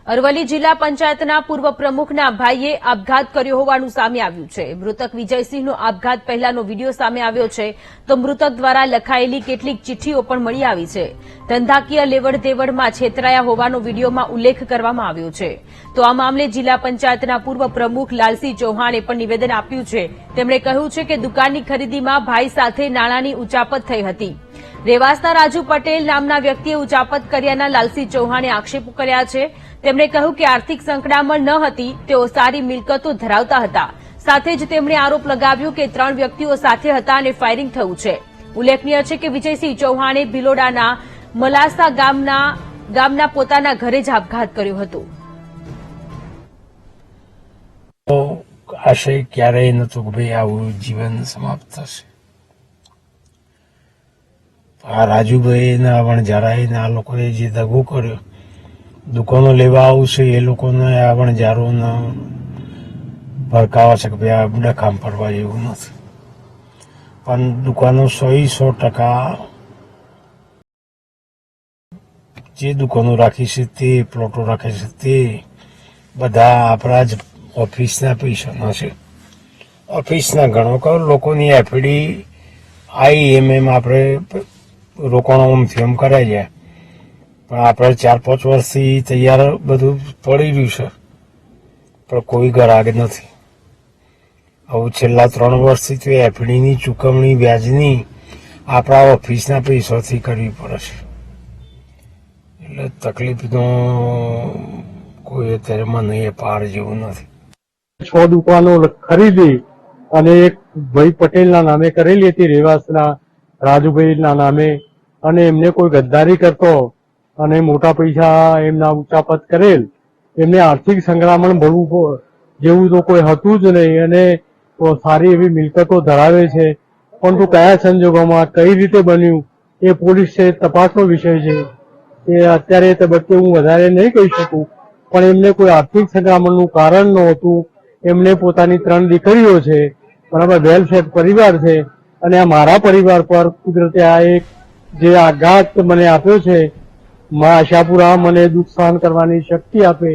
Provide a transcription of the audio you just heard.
અરવલ્લી જિલ્લા પંચાયતના પૂર્વ પ્રમુખના ભાઈએ આપઘાત કર્યો હોવાનું સામે આવ્યું છે। મૃતક વિજયસિંહનો આપઘાત પહેલાનો વીડિયો સામે આવ્યો છે, તો મૃતક દ્વારા લખાયેલી કેટલીક ચિઠ્ઠીઓ પણ મળી આવી છે। ધંધાકીય લેવડ દેવડમાં છેતરાયા હોવાનો વીડિયોમાં ઉલ્લેખ કરવામાં આવ્યો છે। તો આ મામલે જિલ્લા પંચાયતના પૂર્વ પ્રમુખ લાલસિંહ ચૌહાણે પણ નિવેદન આપ્યું છે। તેમણે કહ્યું છે કે દુકાનની ખરીદીમાં ભાઈ સાથે નાણાંની ઉચાપત થઈ હતી। રેવાસના રાજુ પટેલ નામના વ્યક્તિએ ઉચાપત કર્યાના લાલસિંહ ચૌહાણે આક્ષેપો કર્યા છે। તેમણે કહ્યું કે આર્થિક સંકડામણ ન હતી, તેઓ સારી મિલકતો ધરાવતા હતા। સાથે જ તેમણે આરોપ લગાવ્યો કે 3 વ્યક્તિઓ સાથે હતા અને ફાયરિંગ થયું છે। ઉલ્લેખનીય છે કે વિજયસિંહ ચૌહાણે ભિલોડાના મલાસા ગામના પોતાના ઘરે જ આપઘાત કર્યો હતો। આશય ક્યારેય નહોતો કે ભાઈ આવું જીવન સમાપ્ત થશે। આ રાજુભાઈ ના વણઝારાએ આ લોકોએ જે દગો કર્યો, દુકાનો લેવા આવશે એ લોકોને આ વણઝારોને ભડકાવે છે કે ભાઈ આ ડખામ પડવા જેવું નથી, પણ દુકાનો 100% જે દુકાનો રાખી છે તે પ્લોટો રાખે છે તે બધા આપણા જ ઓફિસના પૈસાના છે। ઓફિસના ગણો કરો લોકોની એફડી IMM આપણે રોકાણો આમથી આમ કરાઈ જાય, પણ આપણે 4-5 વર્ષથી તૈયાર બધું પડી રહ્યું છે, પણ કોઈ ગ્રાહક નથી। હવે છેલ્લા 3 વર્ષથી તો એફડીની ચૂકવણી વ્યાજની આપણા ઓફિસના પૈસાથી કરવી પડે છે, એટલે તકલીફનો કોઈ અત્યારે મને પાર જેવું નથી। 6 દુકાનો ખરીદી અને એક ભાઈ પટેલના નામે કરેલી હતી, રેવાસના રાજુભાઈના નામે, અને એમને કોઈ ગદ્દારી કરતો અને મોટા પૈસા એમના ઉચાપત કરેલ, એમને આર્થિક સંકળામણ ભરવું જેવું તો કોઈ હતું જ નહીં, અને સારી એવી મિલકતો ધરાવે છે, પરંતુ કયા સંજોગોમાં કઈ રીતે બન્યું એ પોલીસ તપાસનો વિષય છે। એ અત્યારે તબક્કે હું વધારે નહીં કહી શકું, પણ એમને કોઈ આર્થિક સંકળામણનું કારણ નહોતું। એમને પોતાની 3 દીકરીઓ છે, બરાબર, વેલ સેટ પરિવાર છે, અને આ મારા પરિવાર પર કુદરતે આ એક જે આઘાત મને આપ્યો છે, મા આશાપુરા મને દુઃખ સહન કરવાની શક્તિ આપે